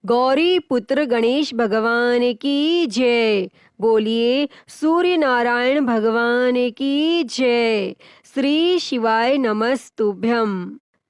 गौरी पुत्र गणेश भगवान की जय। बोलिए सूर्य नारायण भगवान की जय। श्री शिवाय नमस्तुभ्यम।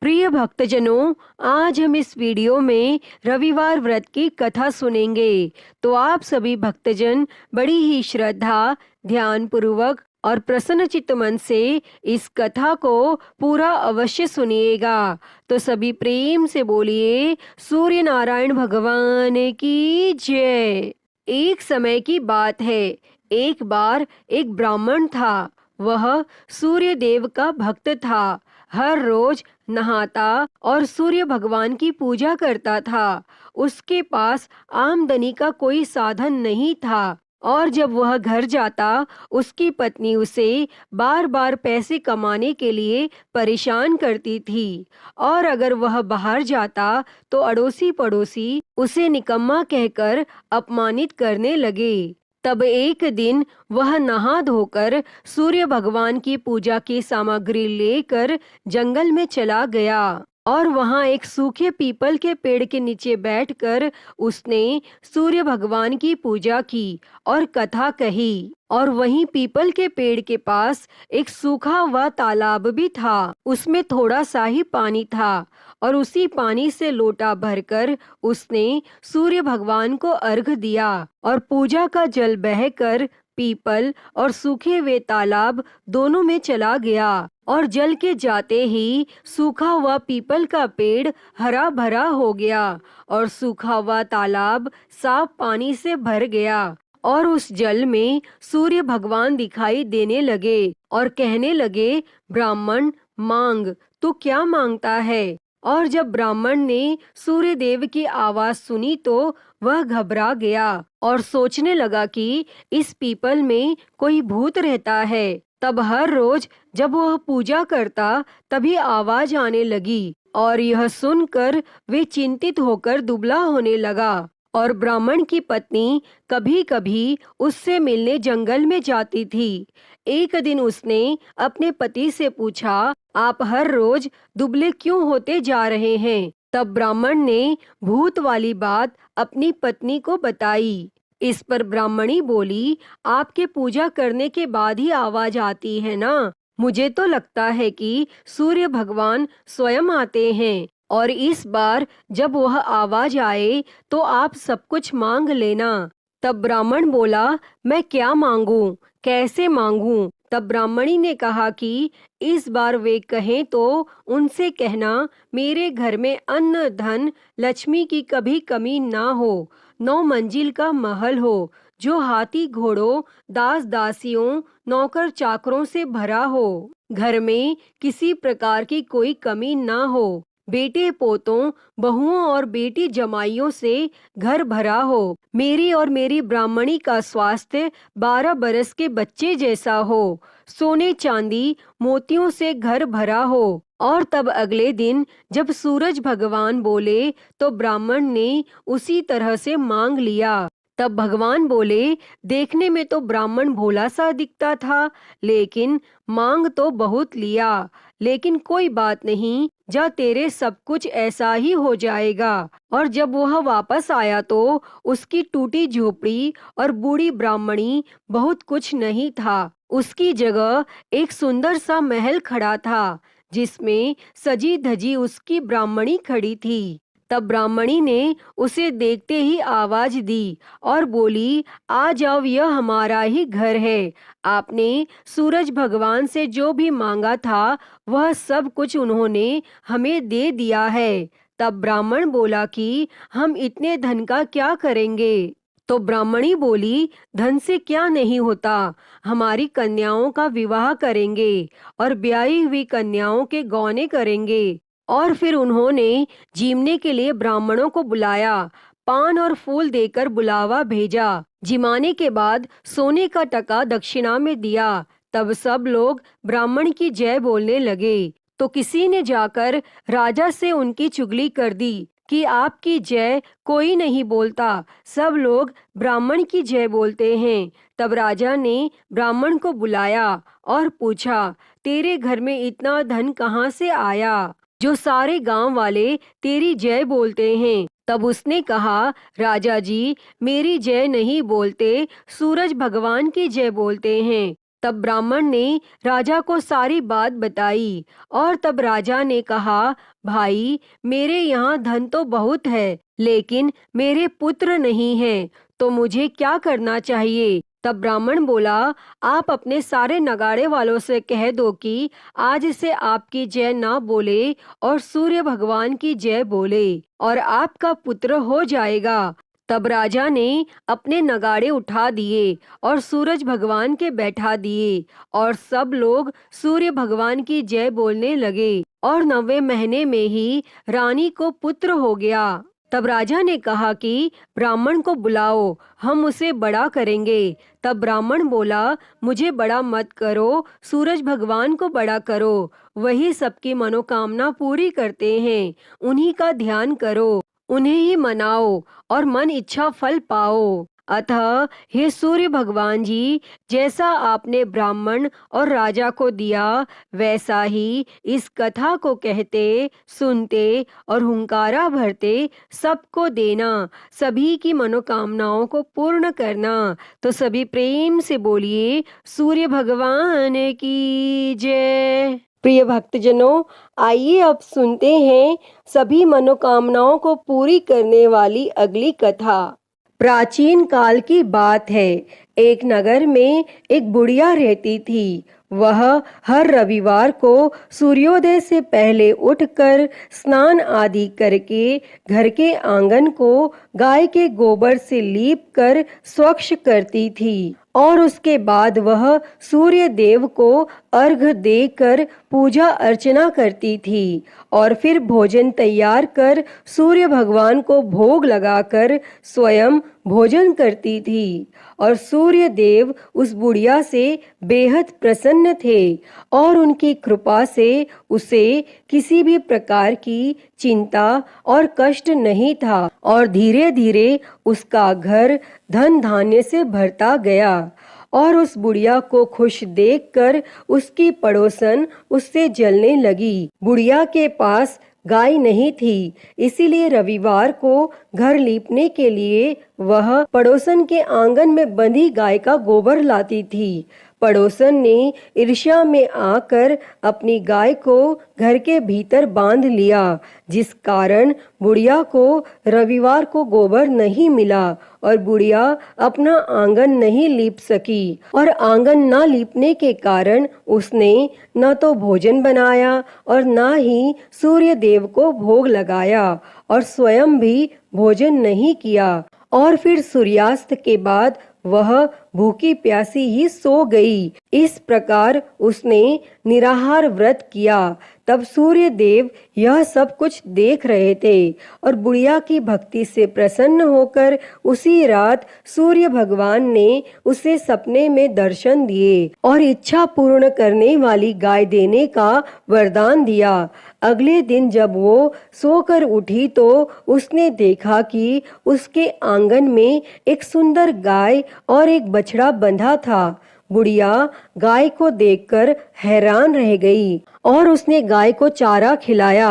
प्रिय भक्तजनों, आज हम इस वीडियो में रविवार व्रत की कथा सुनेंगे। तो आप सभी भक्तजन बड़ी ही श्रद्धा, ध्यान पूर्वक और प्रसन्नचित्त मन से इस कथा को पूरा अवश्य सुनिएगा। तो सभी प्रेम से बोलिए सूर्य नारायण भगवान की जय। एक समय की बात है, एक बार एक ब्राह्मण था। वह सूर्य देव का भक्त था। हर रोज नहाता और सूर्य भगवान की पूजा करता था। उसके पास आमदनी का कोई साधन नहीं था और जब वह घर जाता उसकी पत्नी उसे बार बार पैसे कमाने के लिए परेशान करती थी और अगर वह बाहर जाता तो अड़ोसी पड़ोसी उसे निकम्मा कहकर अपमानित करने लगे। तब एक दिन वह नहा धोकर सूर्य भगवान की पूजा की सामग्री लेकर जंगल में चला गया और वहां एक सूखे पीपल के पेड़ के नीचे बैठकर उसने सूर्य भगवान की पूजा की और कथा कही। और वहीं पीपल के पेड़ के पास एक सूखा हुआ तालाब भी था। उसमें थोड़ा सा ही पानी था और उसी पानी से लोटा भरकर उसने सूर्य भगवान को अर्घ दिया और पूजा का जल बहकर पीपल और सूखे हुए तालाब दोनों में चला गया और जल के जाते ही सूखा हुआ पीपल का पेड़ हरा भरा हो गया और सूखा हुआ तालाब साफ पानी से भर गया और उस जल में सूर्य भगवान दिखाई देने लगे और कहने लगे, ब्राह्मण मांग, तू क्या मांगता है? और जब ब्राह्मण ने सूर्य देव की आवाज सुनी तो वह घबरा गया और सोचने लगा कि इस पीपल में कोई भूत रहता है। तब हर रोज जब वह पूजा करता तभी आवाज आने लगी और यह सुनकर वे चिंतित होकर दुबला होने लगा। और ब्राह्मण की पत्नी कभी कभी उससे मिलने जंगल में जाती थी। एक दिन उसने अपने पति से पूछा, आप हर रोज दुबले क्यों होते जा रहे हैं? तब ब्राह्मण ने भूत वाली बात अपनी पत्नी को बताई। इस पर ब्राह्मणी बोली, आपके पूजा करने के बाद ही आवाज आती है ना? मुझे तो लगता है कि सूर्य भगवान स्वयं आते हैं और इस बार जब वह आवाज आए तो आप सब कुछ मांग लेना। तब ब्राह्मण बोला, मैं क्या मांगूं, कैसे मांगूं? तब ब्राह्मणी ने कहा कि इस बार वे कहें तो उनसे कहना, मेरे घर में अन्न धन लक्ष्मी की कभी कमी ना हो, 9 मंजिल का महल हो जो हाथी घोड़ों दास दासियों नौकर चाकरों से भरा हो, घर में किसी प्रकार की कोई कमी ना हो, बेटे पोतों बहुओं और बेटी जमाइयों से घर भरा हो, मेरी और मेरी ब्राह्मणी का स्वास्थ्य 12 बरस के बच्चे जैसा हो, सोने चांदी मोतियों से घर भरा हो। और तब अगले दिन जब सूरज भगवान बोले तो ब्राह्मण ने उसी तरह से मांग लिया। तब भगवान बोले, देखने में तो ब्राह्मण भोला सा दिखता था, लेकिन मांग तो बहुत लिया, लेकिन कोई बात नहीं, जा तेरे सब कुछ ऐसा ही हो जाएगा। और जब वह वापस आया तो उसकी टूटी झोपड़ी और बूढ़ी ब्राह्मणी बहुत कुछ नहीं था। उसकी जगह एक सुंदर सा महल खड़ा था जिसमें सजी धजी उसकी ब्राह्मणी खड़ी थी। तब ब्राह्मणी ने उसे देखते ही आवाज दी और बोली, आ जाओ, यह हमारा ही घर है। आपने सूरज भगवान से जो भी मांगा था वह सब कुछ उन्होंने हमें दे दिया है। तब ब्राह्मण बोला कि हम इतने धन का क्या करेंगे? तो ब्राह्मणी बोली, धन से क्या नहीं होता, हमारी कन्याओं का विवाह करेंगे और ब्याही हुई कन्याओं के गौने करेंगे। और फिर उन्होंने जीमने के लिए ब्राह्मणों को बुलाया, पान और फूल देकर बुलावा भेजा। जिमाने के बाद सोने का टका दक्षिणा में दिया। तब सब लोग ब्राह्मण की जय बोलने लगे। तो किसी ने जाकर राजा से उनकी चुगली कर दी कि आपकी जय कोई नहीं बोलता, सब लोग ब्राह्मण की जय बोलते हैं। तब राजा ने ब्राह्मण को बुलाया और पूछा, तेरे घर में इतना धन कहाँ से आया जो सारे गांव वाले तेरी जय बोलते हैं? तब उसने कहा, राजा जी, मेरी जय नहीं बोलते, सूरज भगवान की जय बोलते हैं। तब ब्राह्मण ने राजा को सारी बात बताई और तब राजा ने कहा, भाई, मेरे यहाँ धन तो बहुत है, लेकिन मेरे पुत्र नहीं हैं, तो मुझे क्या करना चाहिए? तब ब्राह्मण बोला, आप अपने सारे नगाड़े वालों से कह दो कि आज से आपकी जय ना बोले और सूर्य भगवान की जय बोले और आपका पुत्र हो जाएगा। तब राजा ने अपने नगाड़े उठा दिए और सूरज भगवान के बैठा दिए और सब लोग सूर्य भगवान की जय बोलने लगे और 9वें महीने में ही रानी को पुत्र हो गया। तब राजा ने कहा कि ब्राह्मण को बुलाओ, हम उसे बड़ा करेंगे। तब ब्राह्मण बोला, मुझे बड़ा मत करो, सूरज भगवान को बड़ा करो, वही सबकी मनोकामना पूरी करते हैं, उन्हीं का ध्यान करो, उन्हें ही मनाओ और मन इच्छा फल पाओ। अतः हे सूर्य भगवान जी, जैसा आपने ब्राह्मण और राजा को दिया, वैसा ही इस कथा को कहते, सुनते और हुंकारा भरते सबको देना, सभी की मनोकामनाओं को पूर्ण करना। तो सभी प्रेम से बोलिए, सूर्य भगवान की जय। प्रिय भक्तजनों, आइए अब सुनते हैं सभी मनोकामनाओं को पूरी करने वाली अगली कथा। प्राचीन काल की बात है। एक नगर में एक बुढ़िया रहती थी। वह हर रविवार को सूर्योदय से पहले उठकर स्नान आदि करके घर के आंगन को गाय के गोबर से लीप कर स्वच्छ करती थी और उसके बाद वह सूर्य देव को अर्घ्य देकर पूजा अर्चना करती थी और फिर भोजन तैयार कर सूर्य भगवान को भोग लगाकर स्वयं भोजन करती थी। और सूर्य देव उस बुढ़िया से बेहद प्रसन्न थे और उनकी कृपा से उसे किसी भी प्रकार की चिंता और कष्ट नहीं था और धीरे धीरे उसका घर धन धान्य से भरता गया। और उस बुढ़िया को खुश देखकर उसकी पड़ोसन उससे जलने लगी। बुढ़िया के पास गाय नहीं थी, इसीलिए रविवार को घर लीपने के लिए वह पड़ोसन के आंगन में बंधी गाय का गोबर लाती थी। पड़ोसन ने ईर्ष्या में आकर अपनी गाय को घर के भीतर बांध लिया, जिस कारण बुढ़िया को रविवार को गोबर नहीं मिला और बुढ़िया अपना आंगन नहीं लीप सकी। और आंगन ना लीपने के कारण उसने न तो भोजन बनाया और न ही सूर्य देव को भोग लगाया और स्वयं भी भोजन नहीं किया। और फिर सूर्यास्त के बाद वह भूखी प्यासी ही सो गई। इस प्रकार उसने निराहार व्रत किया। तब सूर्य देव यह सब कुछ देख रहे थे और बुढ़िया की भक्ति से प्रसन्न होकर उसी रात सूर्य भगवान ने उसे सपने में दर्शन दिए और इच्छा पूर्ण करने वाली गाय देने का वरदान दिया। अगले दिन जब वो सोकर उठी तो उसने देखा कि उसके आंगन में एक सुंदर गाय और एक बछड़ा बंधा था। बुढ़िया गाय को देखकर हैरान रह गई और उसने गाय को चारा खिलाया।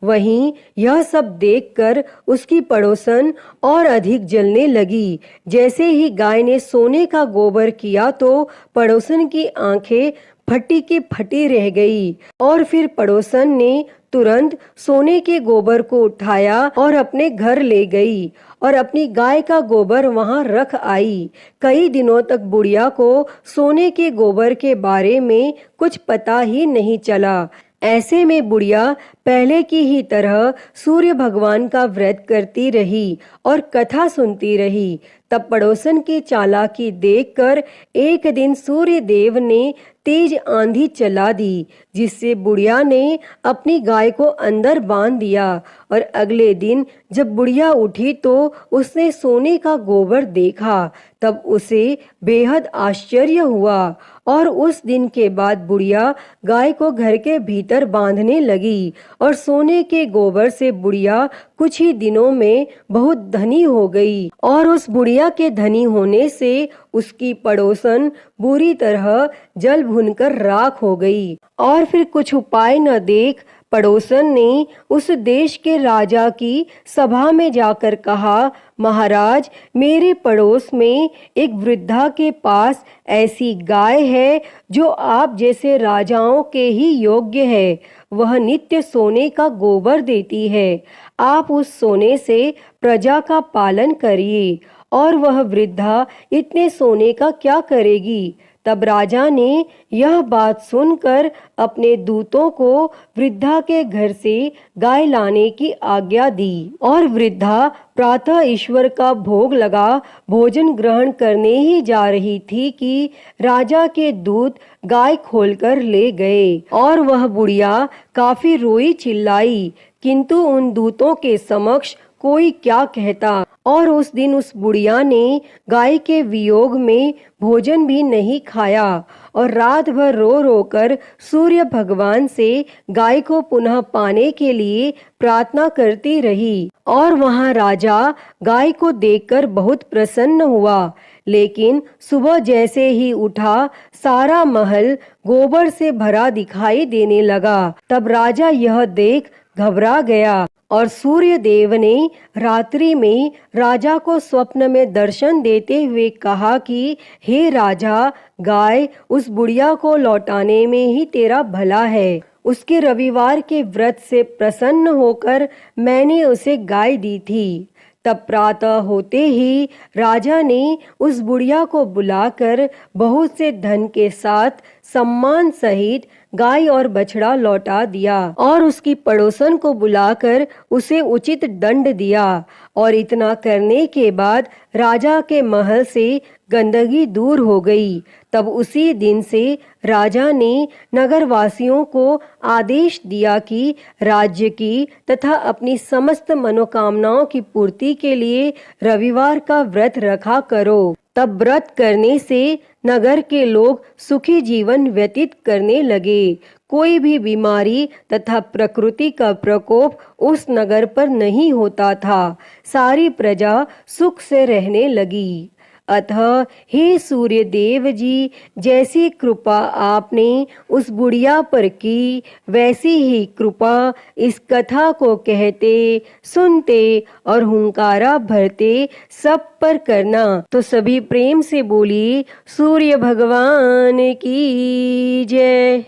वहीं यह सब देखकर उसकी पड़ोसन और अधिक जलने लगी। जैसे ही गाय ने सोने का गोबर किया तो पड़ोसन की आंखें फटी की फटी रह गई और फिर पड़ोसन ने तुरंत सोने के गोबर को उठाया और अपने घर ले गई और अपनी गाय का गोबर वहां रख आई। कई दिनों तक बुढ़िया को सोने के गोबर के बारे में कुछ पता ही नहीं चला। ऐसे में बुढ़िया पहले की ही तरह सूर्य भगवान का व्रत करती रही और कथा सुनती रही। तब पड़ोसन की चालाकी देखकर एक दिन सूर्य देव ने तेज आंधी चला दी, जिससे बुढ़िया ने अपनी गाय को अंदर बांध दिया। और अगले दिन जब बुढ़िया उठी तो उसने सोने का गोबर देखा। तब उसे बेहद आश्चर्य हुआ और उस दिन के बाद बुढ़िया गाय को घर के भीतर बांधने लगी और सोने के गोबर से बुढ़िया कुछ ही दिनों में बहुत धनी हो गई। और उस बुढ़िया के धनी होने से उसकी पड़ोसन बुरी तरह जल भुनकर राख हो गई। और फिर कुछ उपाय न देख पड़ोसन ने उस देश के राजा की सभा में जाकर कहा, महाराज, मेरे पड़ोस में एक वृद्धा के पास ऐसी गाय है जो आप जैसे राजाओं के ही योग्य है। वह नित्य सोने का गोबर देती है। आप उस सोने से प्रजा का पालन करिए। और वह वृद्धा इतने सोने का क्या करेगी? तब राजा ने यह बात सुनकर अपने दूतों को वृद्धा के घर से गाय लाने की आज्ञा दी। और वृद्धा प्रातः ईश्वर का भोग लगा भोजन ग्रहण करने ही जा रही थी कि राजा के दूत गाय खोलकर ले गए। और वह बुढ़िया काफी रोई चिल्लाई, किंतु उन दूतों के समक्ष कोई क्या कहता। और उस दिन उस बुढ़िया ने गाय के वियोग में भोजन भी नहीं खाया और रात भर रो रो कर सूर्य भगवान से गाय को पुनः पाने के लिए प्रार्थना करती रही। और वहां राजा गाय को देखकर बहुत प्रसन्न हुआ। लेकिन सुबह जैसे ही उठा, सारा महल गोबर से भरा दिखाई देने लगा। तब राजा यह देख घबरा गया और सूर्य देव ने रात्रि में राजा को स्वप्न में दर्शन देते हुए कहा कि हे राजा, गाय उस बुढ़िया को लौटाने में ही तेरा भला है। उसके रविवार के व्रत से प्रसन्न होकर मैंने उसे गाय दी थी। तब प्रातः होते ही राजा ने उस बुढ़िया को बुलाकर बहुत से धन के साथ सम्मान सहित गाय और बछड़ा लौटा दिया और उसकी पड़ोसन को बुलाकर उसे उचित दंड दिया। और इतना करने के बाद राजा के महल से गंदगी दूर हो गई। तब उसी दिन से राजा ने नगरवासियों को आदेश दिया कि राज्य की तथा अपनी समस्त मनोकामनाओं की पूर्ति के लिए रविवार का व्रत रखा करो। तब व्रत करने से नगर के लोग सुखी जीवन व्यतीत करने लगे। कोई भी बीमारी तथा प्रकृति का प्रकोप उस नगर पर नहीं होता था। सारी प्रजा सुख से रहने लगी। अतः हे सूर्य देव जी, जैसी कृपा आपने उस बुढ़िया पर की, वैसी ही कृपा इस कथा को कहते, सुनते और हुंकारा भरते सब पर करना। तो सभी प्रेम से बोलिए सूर्य भगवान की जय।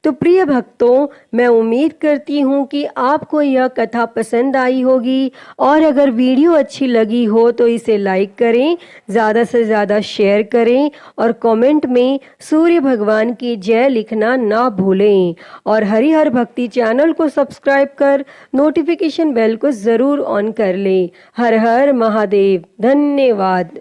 तो प्रिय भक्तों, मैं उम्मीद करती हूँ कि आपको यह कथा पसंद आई होगी और अगर वीडियो अच्छी लगी हो तो इसे लाइक करें, ज़्यादा से ज़्यादा शेयर करें और कमेंट में सूर्य भगवान की जय लिखना ना भूलें। और हरिहर भक्ति चैनल को सब्सक्राइब कर नोटिफिकेशन बेल को ज़रूर ऑन कर लें। हर हर महादेव। धन्यवाद।